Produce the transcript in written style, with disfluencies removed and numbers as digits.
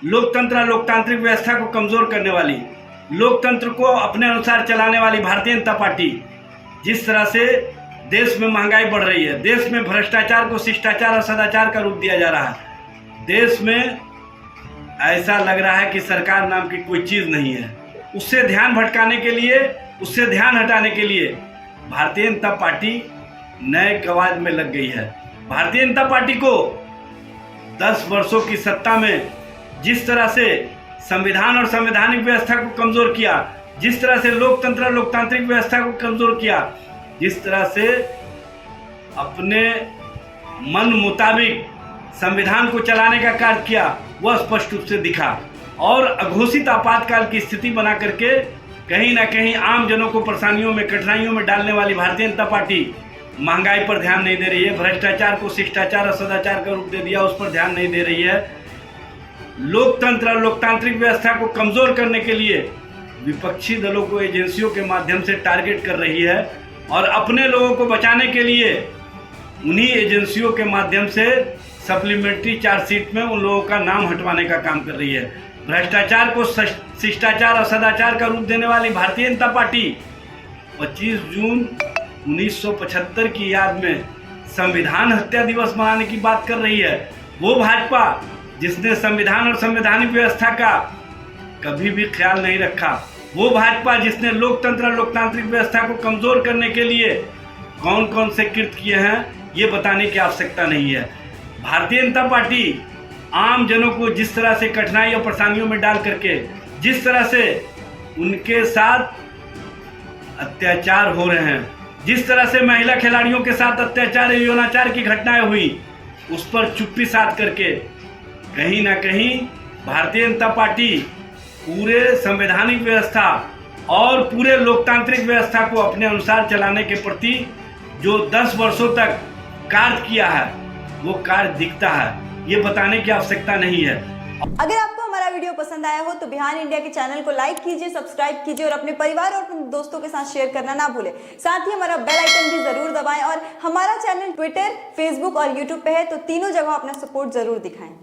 लोकतंत्र लोकतांत्रिक व्यवस्था को कमजोर करने वाली, लोकतंत्र को अपने अनुसार चलाने वाली भारतीय जनता पार्टी जिस तरह से देश में महंगाई बढ़ रही है, देश में भ्रष्टाचार को शिष्टाचार और सदाचार का रूप दिया जा रहा है, देश में ऐसा लग रहा है कि सरकार नाम की कोई चीज़ नहीं है। उससे ध्यान भटकाने के लिए, उससे ध्यान हटाने के लिए भारतीय जनता पार्टी नए कवायद में लग गई है। भारतीय जनता पार्टी को 10 वर्षों की सत्ता में जिस तरह से संविधान और संवैधानिक व्यवस्था को कमजोर किया, जिस तरह से लोकतंत्र और लोकतांत्रिक व्यवस्था को कमजोर किया, जिस तरह से अपने मन मुताबिक संविधान को चलाने का कार्य किया, वह स्पष्ट रूप से दिखा। और अघोषित आपातकाल की स्थिति बना करके कहीं ना कहीं आम जनों को परेशानियों में, कठिनाइयों में डालने वाली भारतीय जनता पार्टी महंगाई पर ध्यान नहीं दे रही है, भ्रष्टाचार को शिष्टाचार और सदाचार का रूप दे दिया, उस पर ध्यान नहीं दे रही है। लोकतंत्र और लोकतांत्रिक व्यवस्था को कमजोर करने के लिए विपक्षी दलों को एजेंसियों के माध्यम से टारगेट कर रही है और अपने लोगों को बचाने के लिए उन्हीं एजेंसियों के माध्यम से सप्लीमेंट्री चार्जशीट में उन लोगों का नाम हटवाने का काम कर रही है। भ्रष्टाचार को शिष्टाचार और सदाचार का रूप देने वाली भारतीय जनता पार्टी 25 जून 1975 की याद में संविधान हत्या दिवस मनाने की बात कर रही है। वो भाजपा जिसने संविधान और संवैधानिक व्यवस्था का कभी भी ख्याल नहीं रखा, वो भाजपा जिसने लोकतंत्र और लोकतांत्रिक व्यवस्था को कमजोर करने के लिए कौन कौन से कृत्य किए हैं, ये बताने की आवश्यकता नहीं है। भारतीय जनता पार्टी आम जनों को जिस तरह से कठिनाई और परेशानियों में डाल करके, जिस तरह से उनके साथ अत्याचार हो रहे हैं, जिस तरह से महिला खिलाड़ियों के साथ अत्याचार यौनाचार की घटनाएं हुई, उस पर चुप्पी साध करके कहीं ना कहीं भारतीय जनता पार्टी पूरे संवैधानिक व्यवस्था और पूरे लोकतांत्रिक व्यवस्था को अपने अनुसार चलाने के प्रति जो 10 वर्षों तक कार्य किया है, वो कार्य दिखता है। ये बताने की आवश्यकता नहीं है। अगर आपको हमारा वीडियो पसंद आया हो तो बिहान इंडिया के चैनल को लाइक कीजिए, सब्सक्राइब कीजिए और अपने परिवार और अपने दोस्तों के साथ शेयर करना ना भूलें। साथ ही हमारा बेल आइकन भी जरूर दबाएं और हमारा चैनल ट्विटर, फेसबुक और यूट्यूब पे है, तो तीनों जगह अपना सपोर्ट जरूर दिखाएं।